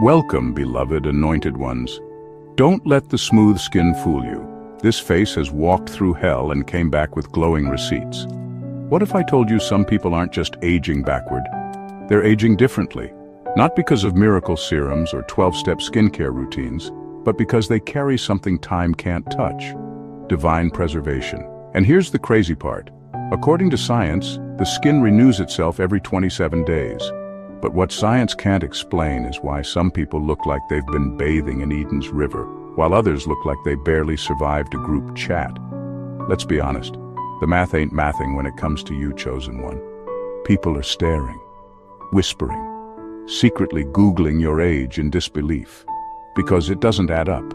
Welcome, beloved anointed ones. Don't let the smooth skin fool you. This face has walked through hell and came back with glowing receipts. What if I told you some people aren't just aging backward? They're aging differently. Not because of miracle serums or 12-step skincare routines, but because they carry something time can't touch: divine preservation. And here's the crazy part. According to science, the skin renews itself every 27 days. But what science can't explain is why some people look like they've been bathing in Eden's river, while others look like they barely survived a group chat. Let's be honest, the math ain't mathing when it comes to you, chosen one. People are staring, whispering, secretly Googling your age in disbelief, because it doesn't add up.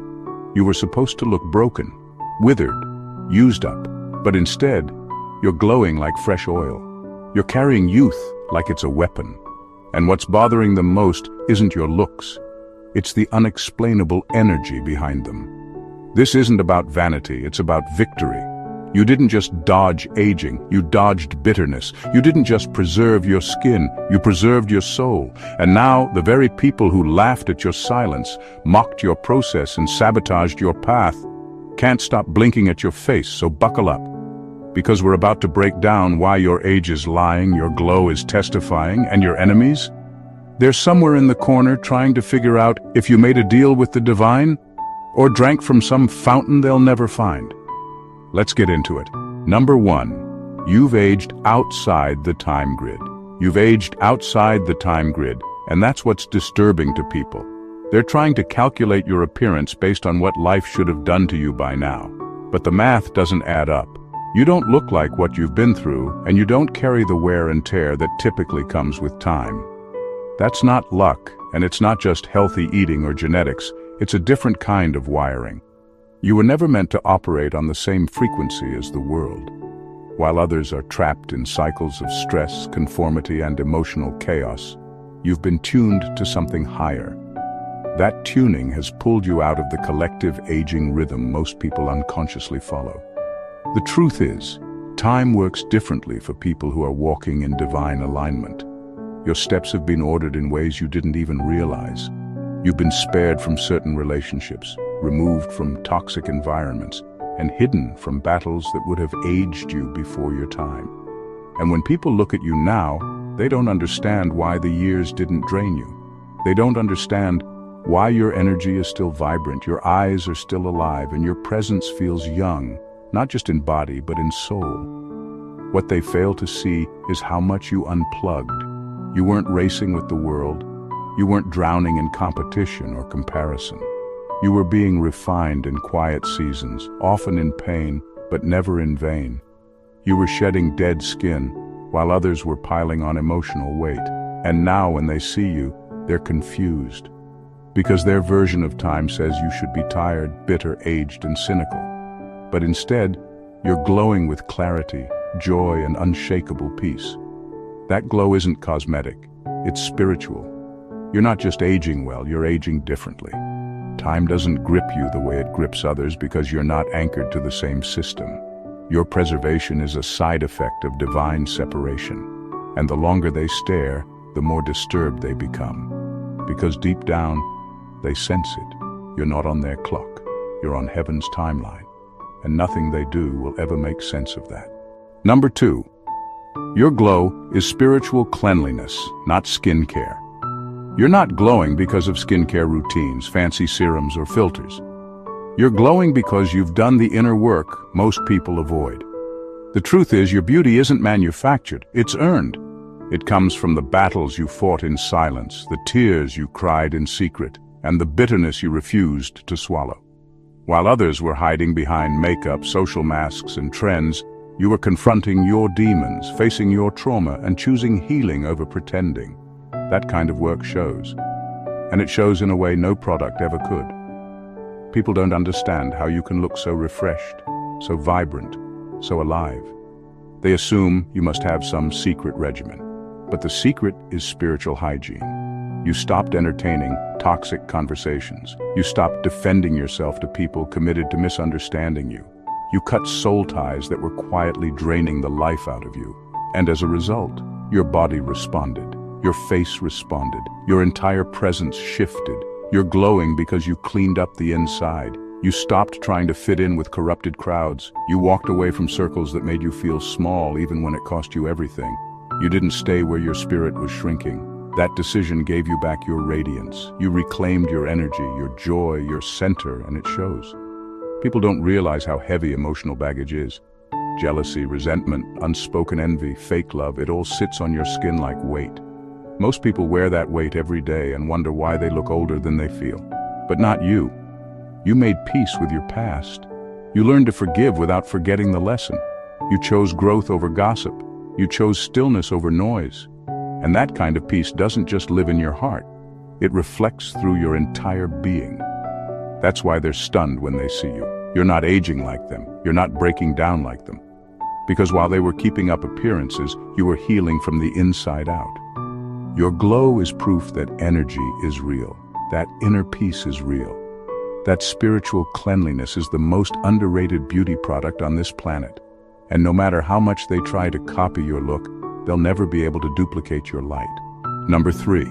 You were supposed to look broken, withered, used up, but instead, you're glowing like fresh oil. You're carrying youth like it's a weapon. And what's bothering them most isn't your looks. It's the unexplainable energy behind them. This isn't about vanity, it's about victory. You didn't just dodge aging, you dodged bitterness. You didn't just preserve your skin, you preserved your soul. And now, the very people who laughed at your silence, mocked your process and sabotaged your path, can't stop blinking at your face, so buckle up. Because we're about to break down why your age is lying, your glow is testifying, and your enemies? They're somewhere in the corner trying to figure out if you made a deal with the divine, or drank from some fountain they'll never find. Let's get into it. Number 1, you've aged outside the time grid. You've aged outside the time grid, and that's what's disturbing to people. They're trying to calculate your appearance based on what life should have done to you by now. But the math doesn't add up. You don't look like what you've been through, and you don't carry the wear and tear that typically comes with time. That's not luck, and it's not just healthy eating or genetics, it's a different kind of wiring. You were never meant to operate on the same frequency as the world. While others are trapped in cycles of stress, conformity, and emotional chaos, you've been tuned to something higher. That tuning has pulled you out of the collective aging rhythm most people unconsciously follow. The truth is, time works differently for people who are walking in divine alignment. Your steps have been ordered in ways you didn't even realize. You've been spared from certain relationships, removed from toxic environments, and hidden from battles that would have aged you before your time. And when people look at you now, they don't understand why the years didn't drain you. They don't understand why your energy is still vibrant, your eyes are still alive, and your presence feels young. Not just in body, but in soul. What they fail to see is how much you unplugged. You weren't racing with the world. You weren't drowning in competition or comparison. You were being refined in quiet seasons, often in pain, but never in vain. You were shedding dead skin, while others were piling on emotional weight. And now when they see you, they're confused. Because their version of time says you should be tired, bitter, aged, and cynical. But instead, you're glowing with clarity, joy, and unshakable peace. That glow isn't cosmetic, it's spiritual. You're not just aging well, you're aging differently. Time doesn't grip you the way it grips others because you're not anchored to the same system. Your preservation is a side effect of divine separation. And the longer they stare, the more disturbed they become. Because deep down, they sense it. You're not on their clock, you're on heaven's timeline. And nothing they do will ever make sense of that. Number 2, your glow is spiritual cleanliness, not skincare. You're not glowing because of skincare routines, fancy serums, or filters. You're glowing because you've done the inner work most people avoid. The truth is, your beauty isn't manufactured, it's earned. It comes from the battles you fought in silence, the tears you cried in secret, and the bitterness you refused to swallow. While others were hiding behind makeup, social masks, and trends, you were confronting your demons, facing your trauma, and choosing healing over pretending. That kind of work shows. And it shows in a way no product ever could. People don't understand how you can look so refreshed, so vibrant, so alive. They assume you must have some secret regimen. But the secret is spiritual hygiene. You stopped entertaining toxic conversations. You stopped defending yourself to people committed to misunderstanding you. You cut soul ties that were quietly draining the life out of you. And as a result, your body responded. Your face responded. Your entire presence shifted. You're glowing because you cleaned up the inside. You stopped trying to fit in with corrupted crowds. You walked away from circles that made you feel small even when it cost you everything. You didn't stay where your spirit was shrinking. That decision gave you back your radiance. You reclaimed your energy, your joy, your center, and it shows. People don't realize how heavy emotional baggage is. Jealousy, resentment, unspoken envy, fake love, it all sits on your skin like weight. Most people wear that weight every day and wonder why they look older than they feel. But not you. You made peace with your past. You learned to forgive without forgetting the lesson. You chose growth over gossip. You chose stillness over noise. And that kind of peace doesn't just live in your heart. It reflects through your entire being. That's why they're stunned when they see you. You're not aging like them. You're not breaking down like them. Because while they were keeping up appearances, you were healing from the inside out. Your glow is proof that energy is real. That inner peace is real. That spiritual cleanliness is the most underrated beauty product on this planet. And no matter how much they try to copy your look, they'll never be able to duplicate your light. Number 3.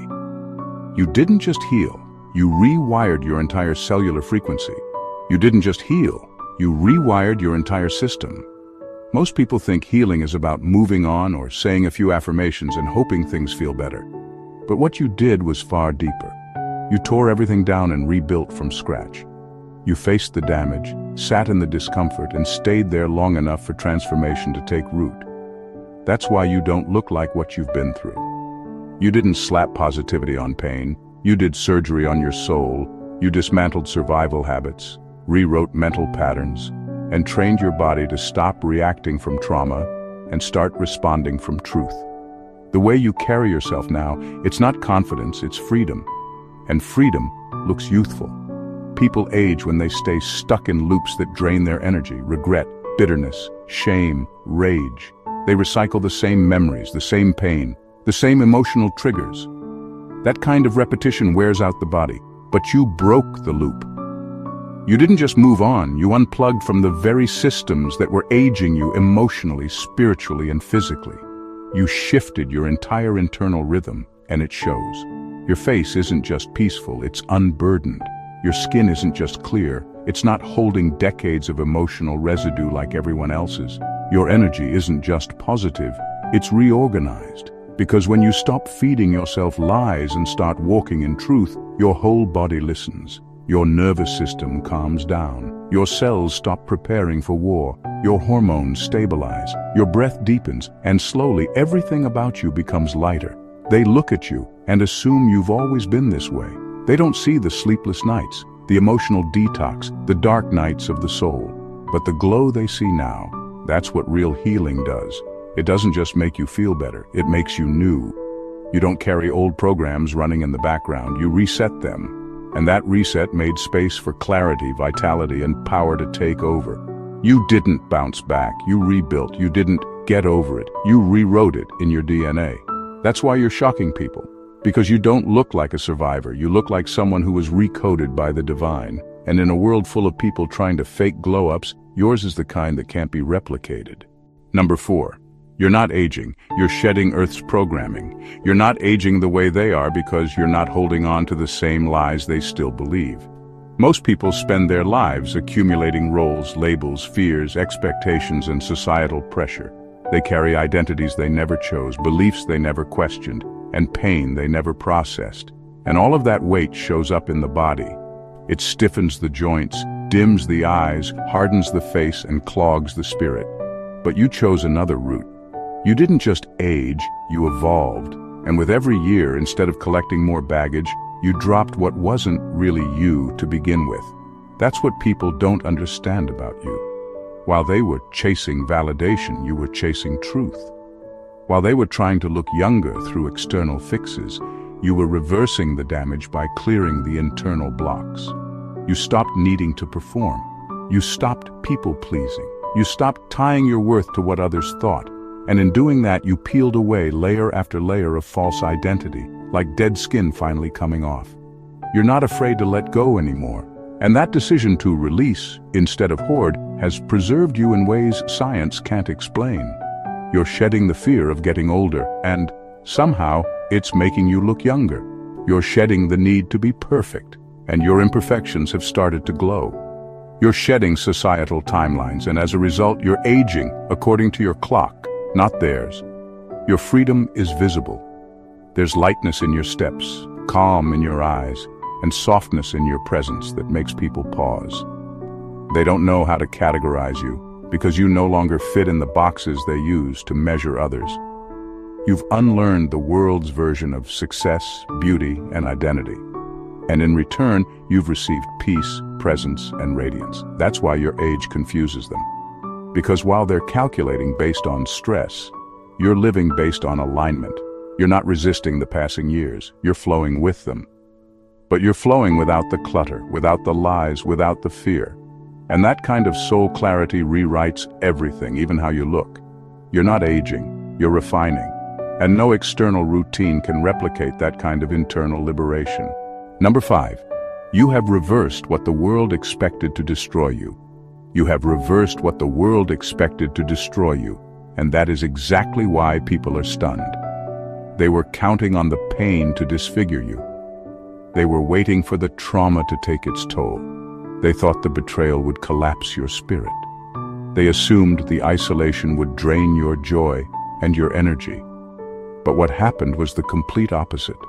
You didn't just heal. You rewired your entire cellular frequency. You didn't just heal. You rewired your entire system. Most people think healing is about moving on or saying a few affirmations and hoping things feel better. But what you did was far deeper. You tore everything down and rebuilt from scratch. You faced the damage, sat in the discomfort, and stayed there long enough for transformation to take root. That's why you don't look like what you've been through. You didn't slap positivity on pain. You did surgery on your soul. You dismantled survival habits, rewrote mental patterns, and trained your body to stop reacting from trauma and start responding from truth. The way you carry yourself now, it's not confidence, it's freedom. And freedom looks youthful. People age when they stay stuck in loops that drain their energy, regret, bitterness, shame, rage. They recycle the same memories, the same pain, the same emotional triggers. That kind of repetition wears out the body, but you broke the loop. You didn't just move on, you unplugged from the very systems that were aging you emotionally, spiritually, and physically. You shifted your entire internal rhythm, and it shows. Your face isn't just peaceful, it's unburdened. Your skin isn't just clear, it's not holding decades of emotional residue like everyone else's. Your energy isn't just positive, it's reorganized. Because when you stop feeding yourself lies and start walking in truth, your whole body listens. Your nervous system calms down. Your cells stop preparing for war. Your hormones stabilize. Your breath deepens, and slowly everything about you becomes lighter. They look at you and assume you've always been this way. They don't see the sleepless nights, the emotional detox, the dark nights of the soul. But the glow they see now, that's what real healing does. It doesn't just make you feel better, it makes you new. You don't carry old programs running in the background, you reset them. And that reset made space for clarity, vitality, and power to take over. You didn't bounce back, you rebuilt. You didn't get over it, you rewrote it in your DNA. That's why you're shocking people. Because you don't look like a survivor, you look like someone who was recoded by the divine. And in a world full of people trying to fake glow-ups, yours is the kind that can't be replicated. Number 4. You're not aging, you're shedding Earth's programming. You're not aging the way they are because you're not holding on to the same lies they still believe. Most people spend their lives accumulating roles, labels, fears, expectations, and societal pressure. They carry identities they never chose, beliefs they never questioned, and pain they never processed. And all of that weight shows up in the body. It stiffens the joints, dims the eyes, hardens the face, and clogs the spirit. But you chose another route. You didn't just age, you evolved. And with every year, instead of collecting more baggage, you dropped what wasn't really you to begin with. That's what people don't understand about you. While they were chasing validation, you were chasing truth. While they were trying to look younger through external fixes, you were reversing the damage by clearing the internal blocks. You stopped needing to perform. You stopped people-pleasing. You stopped tying your worth to what others thought. And in doing that, you peeled away layer after layer of false identity, like dead skin finally coming off. You're not afraid to let go anymore. And that decision to release, instead of hoard, has preserved you in ways science can't explain. You're shedding the fear of getting older, and somehow, It's making you look younger. You're shedding the need to be perfect, and your imperfections have started to glow. You're shedding societal timelines, and as a result, you're aging according to your clock, not theirs. Your freedom is visible. There's lightness in your steps, calm in your eyes, and softness in your presence that makes people pause. They don't know how to categorize you, because you no longer fit in the boxes they use to measure others. You've unlearned the world's version of success, beauty, and identity. And in return, you've received peace, presence, and radiance. That's why your age confuses them. Because while they're calculating based on stress, you're living based on alignment. You're not resisting the passing years, you're flowing with them. But you're flowing without the clutter, without the lies, without the fear. And that kind of soul clarity rewrites everything, even how you look. You're not aging, you're refining. And no external routine can replicate that kind of internal liberation. Number 5, you have reversed what the world expected to destroy you. You have reversed what the world expected to destroy you, and that is exactly why people are stunned. They were counting on the pain to disfigure you. They were waiting for the trauma to take its toll. They thought the betrayal would collapse your spirit. They assumed the isolation would drain your joy and your energy. But what happened was the complete opposite.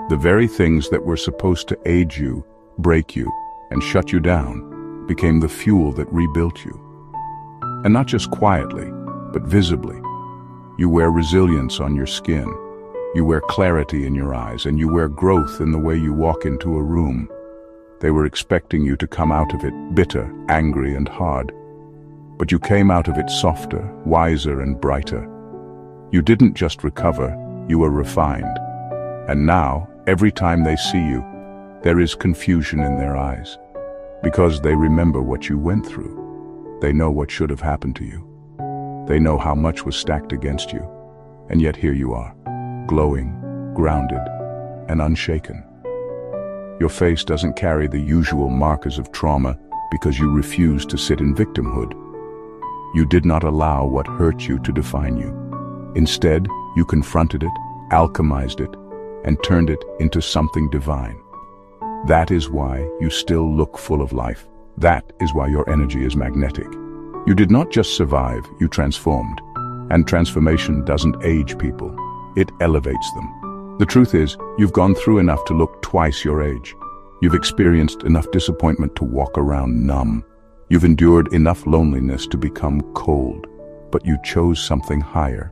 The very things that were supposed to age you, break you, and shut you down became the fuel that rebuilt you. And not just quietly, but visibly. You wear resilience on your skin. You wear clarity in your eyes, and you wear growth in the way you walk into a room. They were expecting you to come out of it bitter, angry, and hard. But you came out of it softer, wiser, and brighter. You didn't just recover, you were refined. And now, every time they see you, there is confusion in their eyes. Because they remember what you went through. They know what should have happened to you. They know how much was stacked against you. And yet here you are, glowing, grounded, and unshaken. Your face doesn't carry the usual markers of trauma because you refuse to sit in victimhood. You did not allow what hurt you to define you. Instead, you confronted it, alchemized it, and turned it into something divine. That is why you still look full of life. That is why your energy is magnetic. You did not just survive, you transformed. And transformation doesn't age people, it elevates them. The truth is, you've gone through enough to look twice your age. You've experienced enough disappointment to walk around numb. You've endured enough loneliness to become cold. But you chose something higher.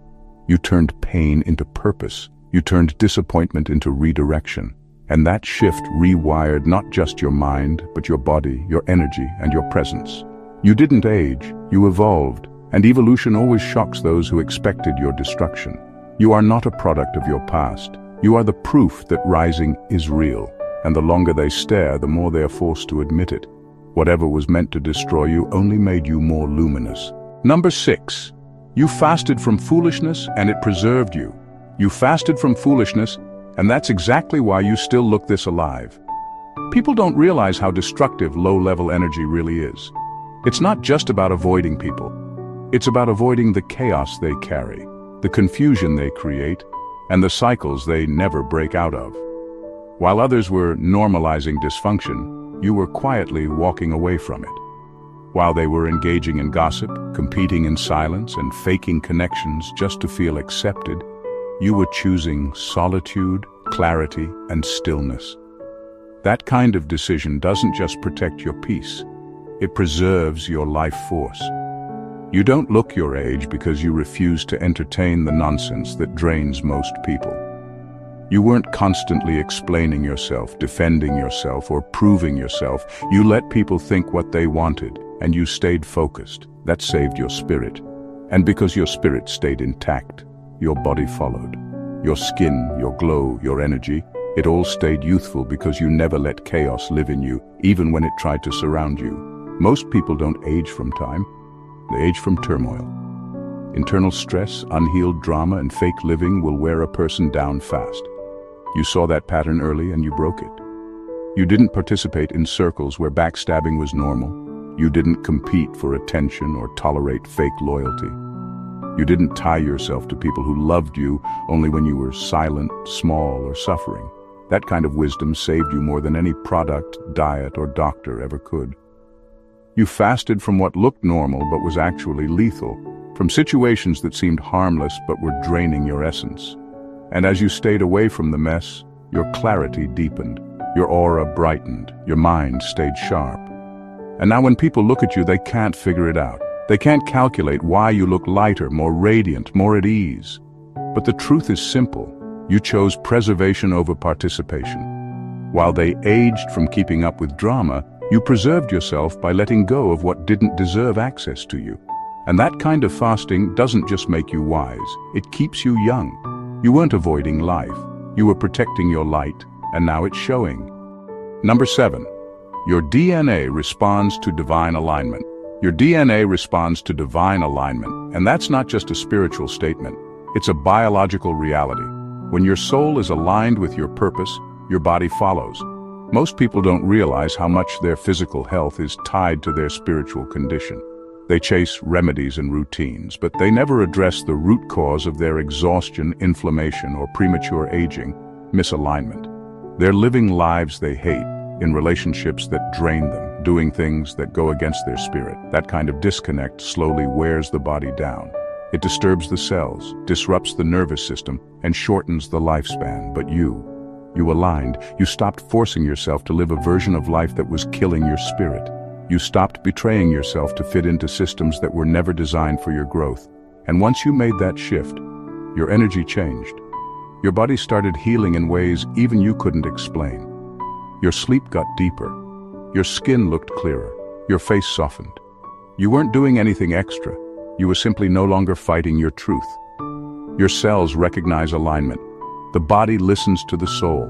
You turned pain into purpose. You turned disappointment into redirection. And that shift rewired not just your mind, but your body, your energy, and your presence. You didn't age, you evolved. And evolution always shocks those who expected your destruction. You are not a product of your past. You are the proof that rising is real. And the longer they stare, the more they are forced to admit it. Whatever was meant to destroy you only made you more luminous. Number 6. You fasted from foolishness and it preserved you. You fasted from foolishness, and that's exactly why you still look this alive. People don't realize how destructive low-level energy really is. It's not just about avoiding people. It's about avoiding the chaos they carry, the confusion they create, and the cycles they never break out of. While others were normalizing dysfunction, you were quietly walking away from it. While they were engaging in gossip, competing in silence, and faking connections just to feel accepted, you were choosing solitude, clarity, and stillness. That kind of decision doesn't just protect your peace, it preserves your life force. You don't look your age because you refuse to entertain the nonsense that drains most people. You weren't constantly explaining yourself, defending yourself, or proving yourself. You let people think what they wanted, and you stayed focused. That saved your spirit. And because your spirit stayed intact, your body followed. Your skin, your glow, your energy, it all stayed youthful because you never let chaos live in you, even when it tried to surround you. Most people don't age from time, they age from turmoil. Internal stress, unhealed drama, and fake living will wear a person down fast. You saw that pattern early and you broke it. You didn't participate in circles where backstabbing was normal. You didn't compete for attention or tolerate fake loyalty. You didn't tie yourself to people who loved you only when you were silent, small, or suffering. That kind of wisdom saved you more than any product, diet, or doctor ever could. You fasted from what looked normal but was actually lethal, from situations that seemed harmless but were draining your essence. And as you stayed away from the mess, your clarity deepened, your aura brightened, your mind stayed sharp. And now when people look at you, they can't figure it out. They can't calculate why you look lighter, more radiant, more at ease. But the truth is simple. You chose preservation over participation. While they aged from keeping up with drama, you preserved yourself by letting go of what didn't deserve access to you. And that kind of fasting doesn't just make you wise, it keeps you young. You weren't avoiding life. You were protecting your light, and now it's showing. Number 7. Your DNA responds to divine alignment. Your DNA responds to divine alignment, and that's not just a spiritual statement. It's a biological reality. When your soul is aligned with your purpose, your body follows. Most people don't realize how much their physical health is tied to their spiritual condition. They chase remedies and routines, but they never address the root cause of their exhaustion, inflammation, or premature aging, misalignment. They're living lives they hate, in relationships that drain them, doing things that go against their spirit. That kind of disconnect slowly wears the body down. It disturbs the cells, disrupts the nervous system, and shortens the lifespan. But you aligned. You stopped forcing yourself to live a version of life that was killing your spirit. You stopped betraying yourself to fit into systems that were never designed for your growth. And once you made that shift, your energy changed. Your body started healing in ways even you couldn't explain. Your sleep got deeper. Your skin looked clearer. Your face softened. You weren't doing anything extra. You were simply no longer fighting your truth. Your cells recognize alignment. The body listens to the soul.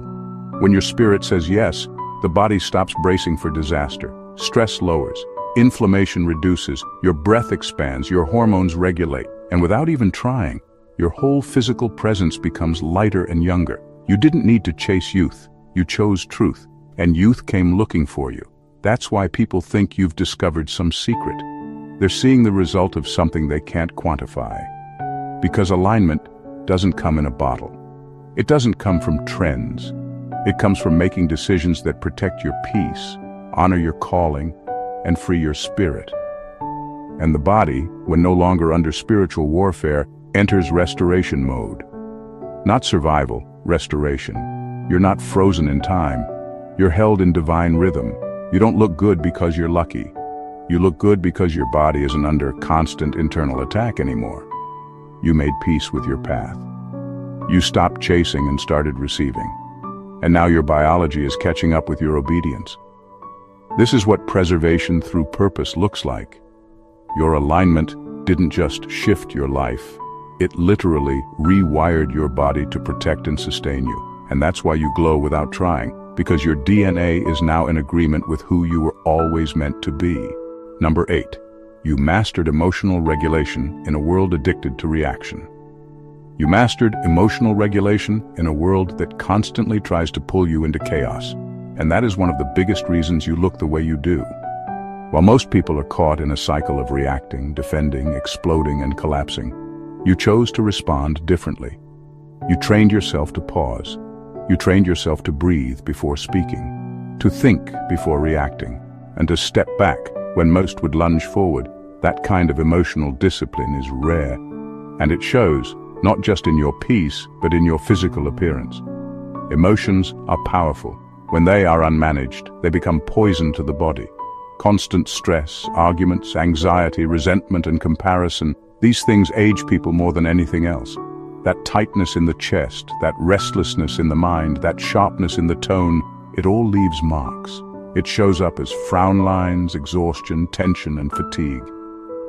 When your spirit says yes, the body stops bracing for disaster. Stress lowers. Inflammation reduces. Your breath expands. Your hormones regulate. And without even trying, your whole physical presence becomes lighter and younger. You didn't need to chase youth. You chose truth. And youth came looking for you. That's why people think you've discovered some secret. They're seeing the result of something they can't quantify. Because alignment doesn't come in a bottle. It doesn't come from trends. It comes from making decisions that protect your peace, honor your calling, and free your spirit. And the body, when no longer under spiritual warfare, enters restoration mode. Not survival, restoration. You're not frozen in time. You're held in divine rhythm. You don't look good because you're lucky. You look good because your body isn't under constant internal attack anymore. You made peace with your path. You stopped chasing and started receiving. And now your biology is catching up with your obedience. This is what preservation through purpose looks like. Your alignment didn't just shift your life. It literally rewired your body to protect and sustain you. And that's why you glow without trying, because your DNA is now in agreement with who you were always meant to be. Number 8. You mastered emotional regulation in a world addicted to reaction. You mastered emotional regulation in a world that constantly tries to pull you into chaos. And that is one of the biggest reasons you look the way you do. While most people are caught in a cycle of reacting, defending, exploding, and collapsing, you chose to respond differently. You trained yourself to pause. You trained yourself to breathe before speaking, to think before reacting, and to step back when most would lunge forward. That kind of emotional discipline is rare, and it shows not just in your peace, but in your physical appearance. Emotions are powerful. When they are unmanaged, they become poison to the body. Constant stress, arguments, anxiety, resentment, and comparison, these things age people more than anything else. That tightness in the chest, that restlessness in the mind, that sharpness in the tone, it all leaves marks. It shows up as frown lines, exhaustion, tension, and fatigue.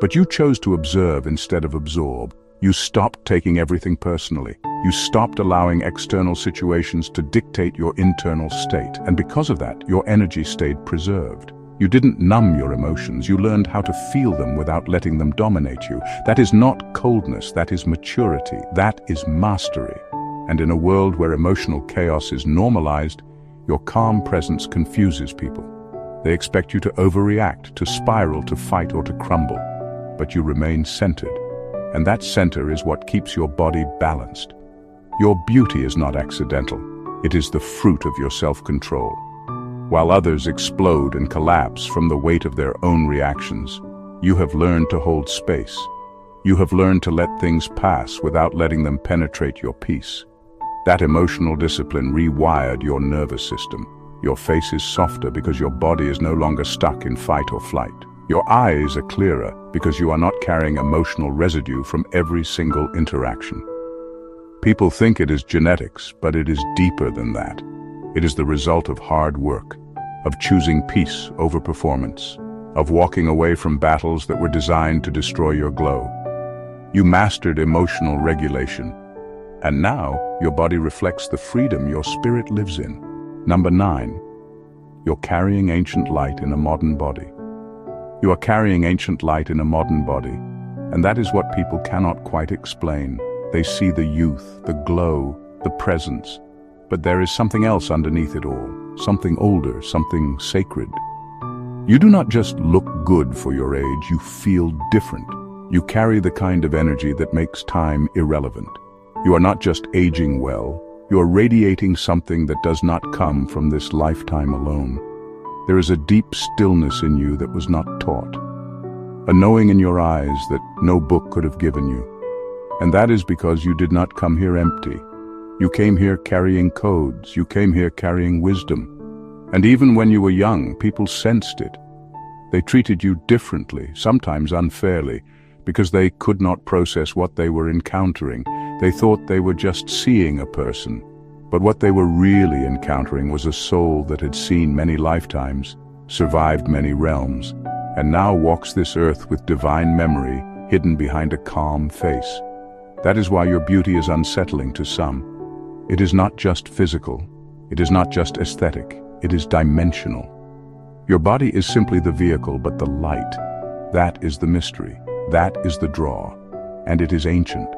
But you chose to observe instead of absorb. You stopped taking everything personally. You stopped allowing external situations to dictate your internal state. And because of that, your energy stayed preserved. You didn't numb your emotions. You learned how to feel them without letting them dominate you. That is not coldness. That is maturity. That is mastery. And in a world where emotional chaos is normalized, your calm presence confuses people. They expect you to overreact, to spiral, to fight, or to crumble. But you remain centered. and that center is what keeps your body balanced. Your beauty is not accidental. It is the fruit of your self-control. While others explode and collapse from the weight of their own reactions, you have learned to hold space. You have learned to let things pass without letting them penetrate your peace. That emotional discipline rewired your nervous system. Your face is softer because your body is no longer stuck in fight or flight. Your eyes are clearer because you are not carrying emotional residue from every single interaction. People think it is genetics, but it is deeper than that. It is the result of hard work, of choosing peace over performance, of walking away from battles that were designed to destroy your glow. You mastered emotional regulation, and now your body reflects the freedom your spirit lives in. Number 9, you're carrying ancient light in a modern body. You are carrying ancient light in a modern body, and that is what people cannot quite explain. They see the youth, the glow, the presence, but there is something else underneath it all, something older, something sacred. You do not just look good for your age, you feel different. You carry the kind of energy that makes time irrelevant. You are not just aging well, you are radiating something that does not come from this lifetime alone. There is a deep stillness in you that was not taught, a knowing in your eyes that no book could have given you. And that is because you did not come here empty. You came here carrying codes, you came here carrying wisdom. And even when you were young, people sensed it. They treated you differently, sometimes unfairly, because they could not process what they were encountering. They thought they were just seeing a person. But what they were really encountering was a soul that had seen many lifetimes, survived many realms, and now walks this earth with divine memory hidden behind a calm face. That is why your beauty is unsettling to some. It is not just physical. It is not just aesthetic. It is dimensional. Your body is simply the vehicle, but the light, that is the mystery. That is the draw. And it is ancient.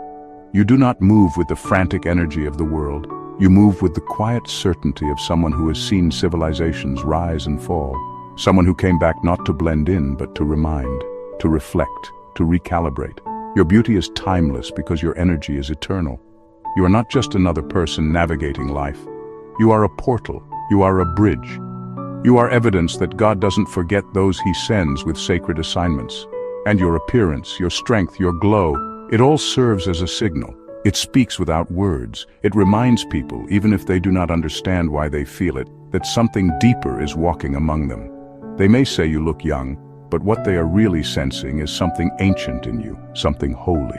You do not move with the frantic energy of the world. You move with the quiet certainty of someone who has seen civilizations rise and fall. Someone who came back not to blend in, but to remind, to reflect, to recalibrate. Your beauty is timeless because your energy is eternal. You are not just another person navigating life. You are a portal. You are a bridge. You are evidence that God doesn't forget those He sends with sacred assignments. And your appearance, your strength, your glow, it all serves as a signal. It speaks without words. It reminds people, even if they do not understand why they feel it, that something deeper is walking among them. They may say you look young, but what they are really sensing is something ancient in you, something holy,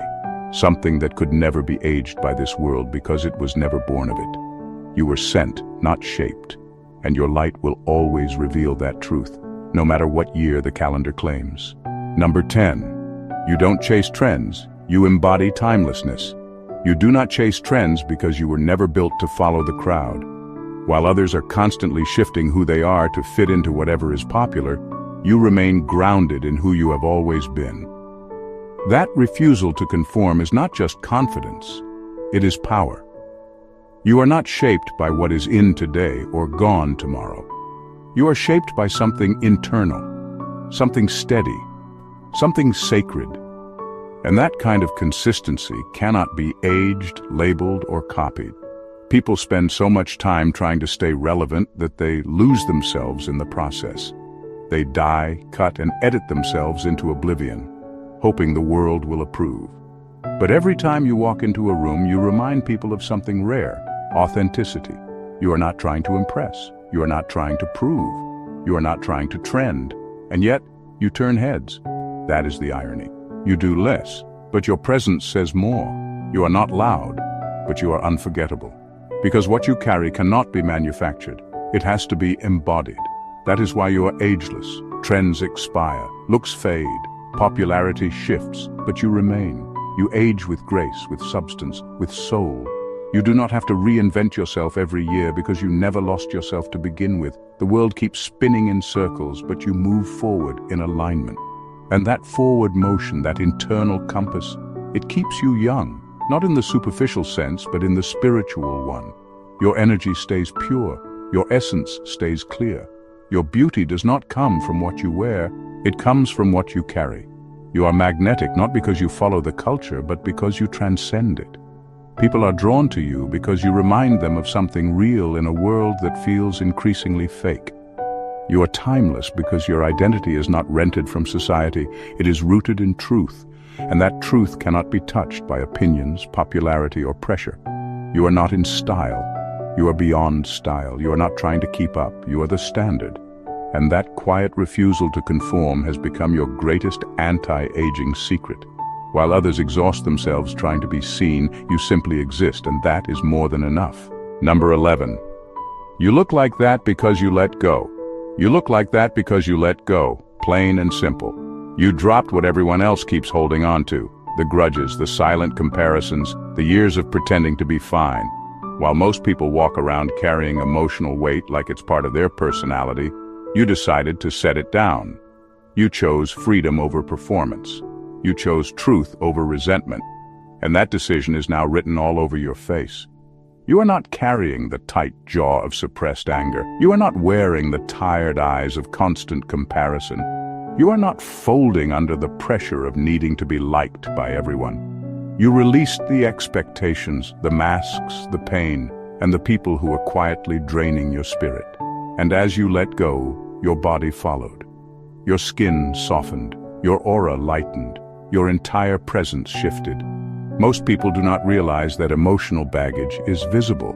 something that could never be aged by this world because it was never born of it. You were sent, not shaped, and your light will always reveal that truth, no matter what year the calendar claims. Number 10. You don't chase trends, you embody timelessness. You do not chase trends because you were never built to follow the crowd. While others are constantly shifting who they are to fit into whatever is popular, you remain grounded in who you have always been. That refusal to conform is not just confidence, it is power. You are not shaped by what is in today or gone tomorrow. You are shaped by something internal, something steady, something sacred. And that kind of consistency cannot be aged, labeled, or copied. People spend so much time trying to stay relevant that they lose themselves in the process. They dye, cut, and edit themselves into oblivion, hoping the world will approve. But every time you walk into a room, you remind people of something rare, authenticity. You are not trying to impress. You are not trying to prove. You are not trying to trend. And yet, you turn heads. That is the irony. You do less, but your presence says more. You are not loud, but you are unforgettable. Because what you carry cannot be manufactured. It has to be embodied. That is why you are ageless. Trends expire, looks fade, popularity shifts, but you remain. You age with grace, with substance, with soul. You do not have to reinvent yourself every year because you never lost yourself to begin with. The world keeps spinning in circles, but you move forward in alignment. And that forward motion, that internal compass, it keeps you young, not in the superficial sense, but in the spiritual one. Your energy stays pure, your essence stays clear. Your beauty does not come from what you wear, it comes from what you carry. You are magnetic not because you follow the culture, but because you transcend it. People are drawn to you because you remind them of something real in a world that feels increasingly fake. You are timeless because your identity is not rented from society, it is rooted in truth, and that truth cannot be touched by opinions, popularity, or pressure. You are not in style. You are beyond style. You are not trying to keep up. You are the standard. And that quiet refusal to conform has become your greatest anti-aging secret. While others exhaust themselves trying to be seen, you simply exist, and that is more than enough. Number 11. You look like that because you let go. You look like that because you let go, plain and simple. You dropped what everyone else keeps holding on to, the grudges, the silent comparisons, the years of pretending to be fine. While most people walk around carrying emotional weight like it's part of their personality, you decided to set it down. You chose freedom over performance. You chose truth over resentment. And that decision is now written all over your face. You are not carrying the tight jaw of suppressed anger. You are not wearing the tired eyes of constant comparison. You are not folding under the pressure of needing to be liked by everyone. You released the expectations, the masks, the pain, and the people who are quietly draining your spirit. And as you let go, your body followed. Your skin softened, your aura lightened, your entire presence shifted. Most people do not realize that emotional baggage is visible.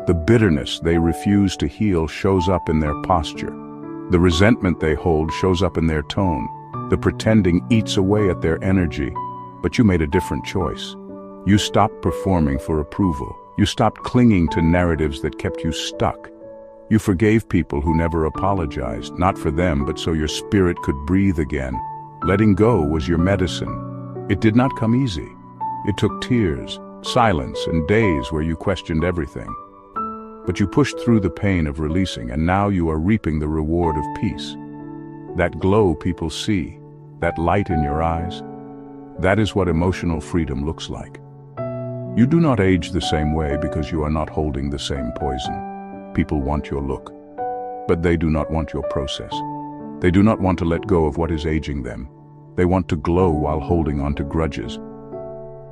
The bitterness they refuse to heal shows up in their posture. The resentment they hold shows up in their tone. The pretending eats away at their energy. But you made a different choice. You stopped performing for approval. You stopped clinging to narratives that kept you stuck. You forgave people who never apologized, not for them, but so your spirit could breathe again. Letting go was your medicine. It did not come easy. It took tears, silence, and days where you questioned everything. But you pushed through the pain of releasing, and now you are reaping the reward of peace. That glow people see, that light in your eyes, that is what emotional freedom looks like. You do not age the same way because you are not holding the same poison. People want your look, but they do not want your process. They do not want to let go of what is aging them. They want to glow while holding on to grudges.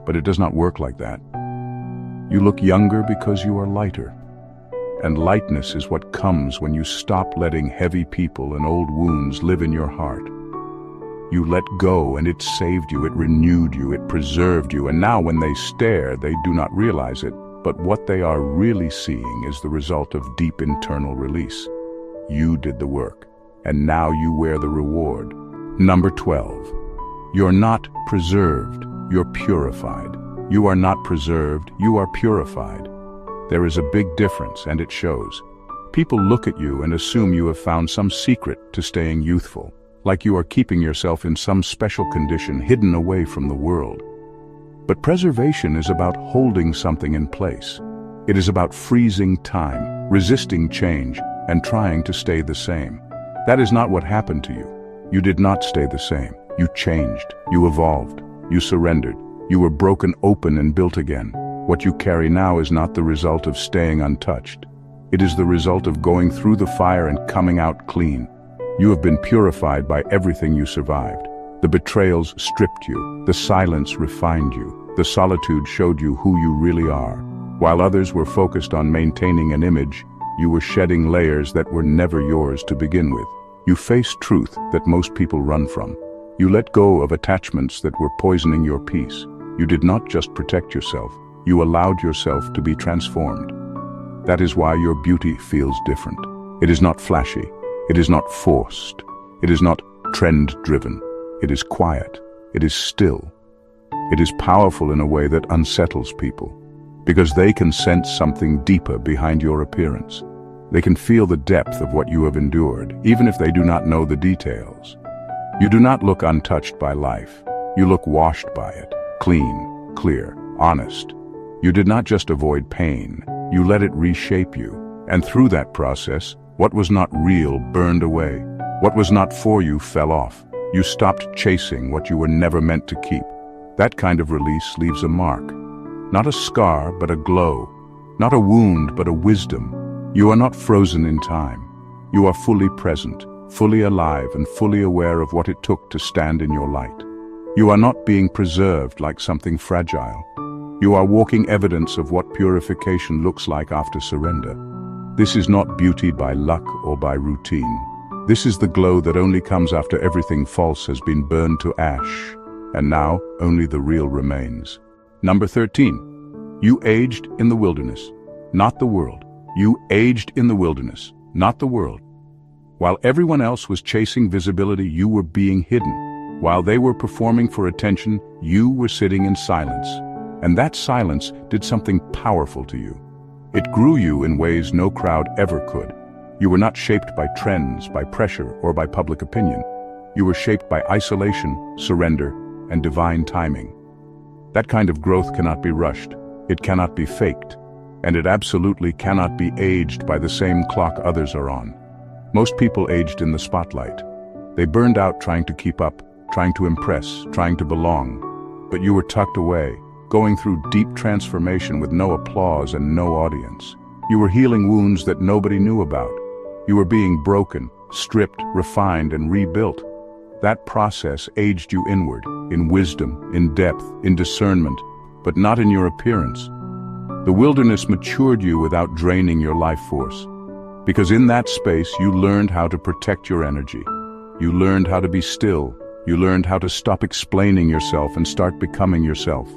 But it does not work like that. You look younger because you are lighter. And lightness is what comes when you stop letting heavy people and old wounds live in your heart. You let go and it saved you, it renewed you, it preserved you, and now when they stare, they do not realize it, but what they are really seeing is the result of deep internal release. You did the work, and now you wear the reward. Number 12. You're not preserved, you're purified. You are not preserved, you are purified. There is a big difference, and it shows. People look at you and assume you have found some secret to staying youthful, like you are keeping yourself in some special condition hidden away from the world. But preservation is about holding something in place. It is about freezing time, resisting change, and trying to stay the same. That is not what happened to you. You did not stay the same. You changed. You evolved. You surrendered. You were broken open and built again. What you carry now is not the result of staying untouched. It is the result of going through the fire and coming out clean. You have been purified by everything you survived. The betrayals stripped you. The silence refined you. The solitude showed you who you really are. While others were focused on maintaining an image, you were shedding layers that were never yours to begin with. You faced truth that most people run from. You let go of attachments that were poisoning your peace. You did not just protect yourself. You allowed yourself to be transformed. That is why your beauty feels different. It is not flashy. It is not forced. It is not trend-driven. It is quiet. It is still. It is powerful in a way that unsettles people, because they can sense something deeper behind your appearance. They can feel the depth of what you have endured, even if they do not know the details. You do not look untouched by life. You look washed by it, clean, clear, honest. You did not just avoid pain. You let it reshape you. And through that process, what was not real burned away. What was not for you fell off. You stopped chasing what you were never meant to keep. That kind of release leaves a mark. Not a scar, but a glow. Not a wound, but a wisdom. You are not frozen in time. You are fully present, fully alive, and fully aware of what it took to stand in your light. You are not being preserved like something fragile. You are walking evidence of what purification looks like after surrender. This is not beauty by luck or by routine. This is the glow that only comes after everything false has been burned to ash, and now only the real remains. Number 13. You aged in the wilderness, not the world. You aged in the wilderness, not the world. While everyone else was chasing visibility, you were being hidden. While they were performing for attention, you were sitting in silence. And that silence did something powerful to you. It grew you in ways no crowd ever could. You were not shaped by trends, by pressure, or by public opinion. You were shaped by isolation, surrender, and divine timing. That kind of growth cannot be rushed. It cannot be faked. And it absolutely cannot be aged by the same clock others are on. Most people aged in the spotlight. They burned out trying to keep up, trying to impress, trying to belong. But you were tucked away, going through deep transformation with no applause and no audience. You were healing wounds that nobody knew about. You were being broken, stripped, refined, and rebuilt. That process aged you inward, in wisdom, in depth, in discernment, but not in your appearance. The wilderness matured you without draining your life force. Because in that space, you learned how to protect your energy. You learned how to be still. You learned how to stop explaining yourself and start becoming yourself.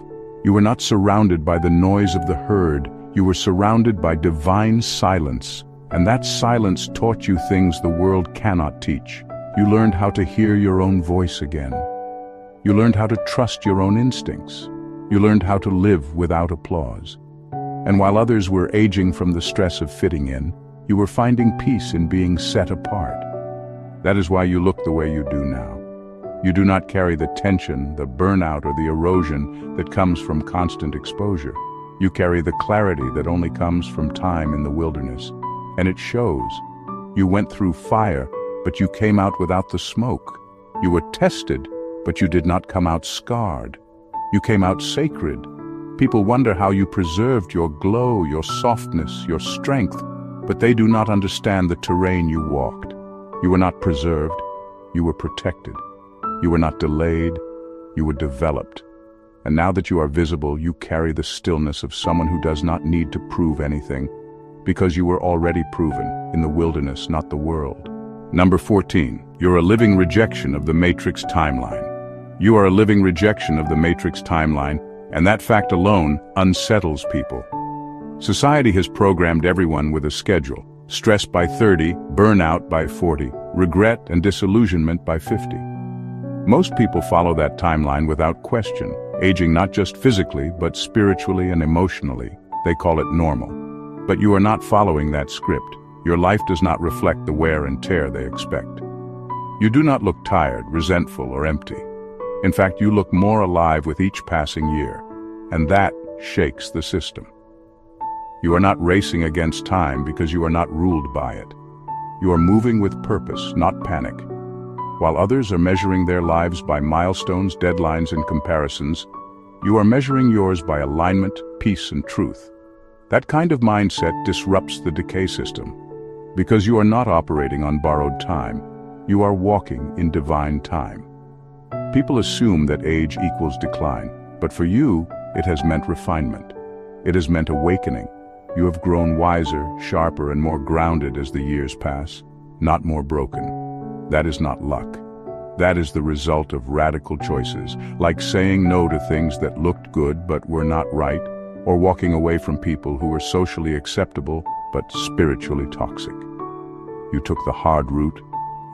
You were not surrounded by the noise of the herd. You were surrounded by divine silence, and that silence taught you things the world cannot teach. You learned how to hear your own voice again. You learned how to trust your own instincts. You learned how to live without applause. And while others were aging from the stress of fitting in, you were finding peace in being set apart. That is why you look the way you do now. You do not carry the tension, the burnout, or the erosion that comes from constant exposure. You carry the clarity that only comes from time in the wilderness. And it shows. You went through fire, but you came out without the smoke. You were tested, but you did not come out scarred. You came out sacred. People wonder how you preserved your glow, your softness, your strength, but they do not understand the terrain you walked. You were not preserved, you were protected. You were not delayed, you were developed. And now that you are visible, you carry the stillness of someone who does not need to prove anything, because you were already proven in the wilderness, not the world. Number 14, you're a living rejection of the Matrix timeline. You are a living rejection of the Matrix timeline, and that fact alone unsettles people. Society has programmed everyone with a schedule: stress by 30, burnout by 40, regret and disillusionment by 50. Most people follow that timeline without question, aging not just physically, but spiritually and emotionally. They call it normal. But you are not following that script. Your life does not reflect the wear and tear they expect. You do not look tired, resentful, or empty. In fact, you look more alive with each passing year, and that shakes the system. You are not racing against time because you are not ruled by it. You are moving with purpose, not panic. While others are measuring their lives by milestones, deadlines, and comparisons, you are measuring yours by alignment, peace, and truth. That kind of mindset disrupts the decay system. Because you are not operating on borrowed time, you are walking in divine time. People assume that age equals decline, but for you, it has meant refinement. It has meant awakening. You have grown wiser, sharper, and more grounded as the years pass, not more broken. That is not luck. That is the result of radical choices, like saying no to things that looked good but were not right, or walking away from people who were socially acceptable but spiritually toxic. You took the hard route,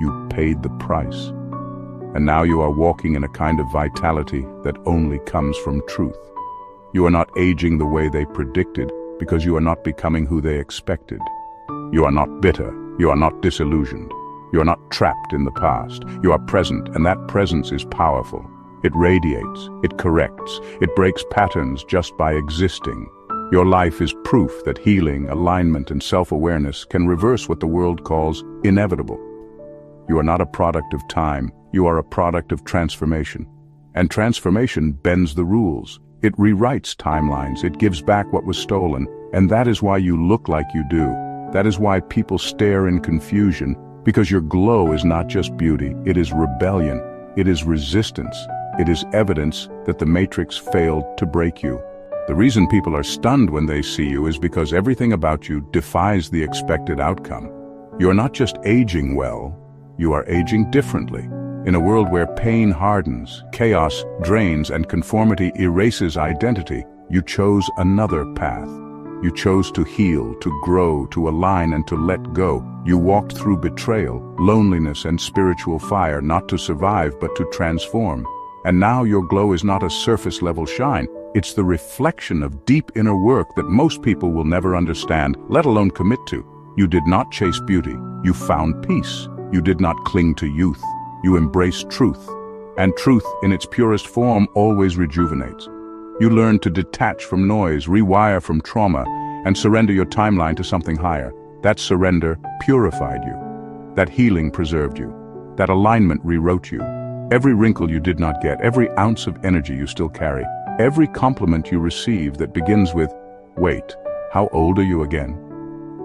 you paid the price. And now you are walking in a kind of vitality that only comes from truth. You are not aging the way they predicted because you are not becoming who they expected. You are not bitter, you are not disillusioned. You are not trapped in the past. You are present, and that presence is powerful. It radiates, it corrects, it breaks patterns just by existing. Your life is proof that healing, alignment, and self-awareness can reverse what the world calls inevitable. You are not a product of time, you are a product of transformation. And transformation bends the rules. It rewrites timelines, it gives back what was stolen, and that is why you look like you do. That is why people stare in confusion, because your glow is not just beauty, it is rebellion, it is resistance, It is evidence that the matrix failed to break you. The reason people are stunned when they see you is because everything about you defies the expected outcome. You are not just aging well, you are aging differently. In a world where pain hardens, chaos drains, and conformity erases identity, you chose another path. You chose to heal, to grow, to align, and to let go. You walked through betrayal, loneliness, and spiritual fire, not to survive, but to transform. And now your glow is not a surface-level shine. It's the reflection of deep inner work that most people will never understand, let alone commit to. You did not chase beauty. You found peace. You did not cling to youth. You embraced truth. And truth, in its purest form, always rejuvenates. You learned to detach from noise, rewire from trauma, and surrender your timeline to something higher. That surrender purified you. That healing preserved you. That alignment rewrote you. Every wrinkle you did not get, every ounce of energy you still carry, every compliment you receive that begins with, "Wait, how old are you again?"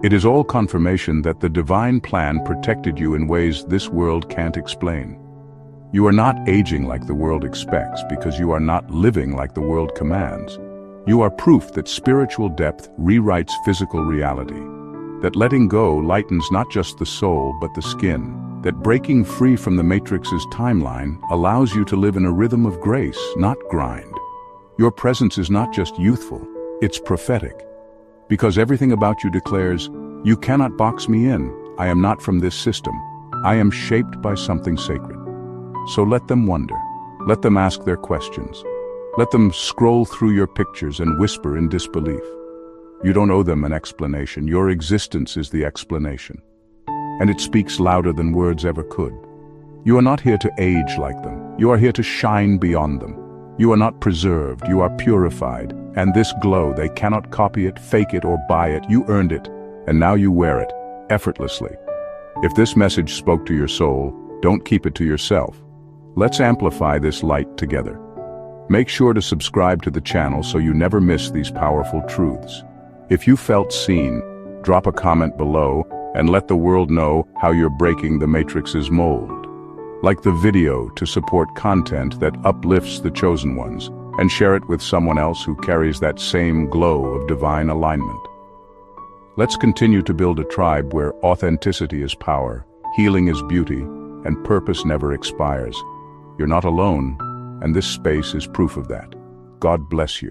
It is all confirmation that the divine plan protected you in ways this world can't explain. You are not aging like the world expects because you are not living like the world commands. You are proof that spiritual depth rewrites physical reality, that letting go lightens not just the soul but the skin, that breaking free from the matrix's timeline allows you to live in a rhythm of grace, not grind. Your presence is not just youthful, it's prophetic. Because everything about you declares, "You cannot box me in. I am not from this system. I am shaped by something sacred." So let them wonder. Let them ask their questions. Let them scroll through your pictures and whisper in disbelief. You don't owe them an explanation. Your existence is the explanation. And it speaks louder than words ever could. You are not here to age like them. You are here to shine beyond them. You are not preserved. You are purified. And this glow, they cannot copy it, fake it, or buy it. You earned it, and now you wear it, effortlessly. If this message spoke to your soul, don't keep it to yourself. Let's amplify this light together. Make sure to subscribe to the channel so you never miss these powerful truths. If you felt seen, drop a comment below and let the world know how you're breaking the matrix's mold. Like the video to support content that uplifts the chosen ones, and share it with someone else who carries that same glow of divine alignment. Let's continue to build a tribe where authenticity is power, healing is beauty, and purpose never expires. You're not alone, and this space is proof of that. God bless you.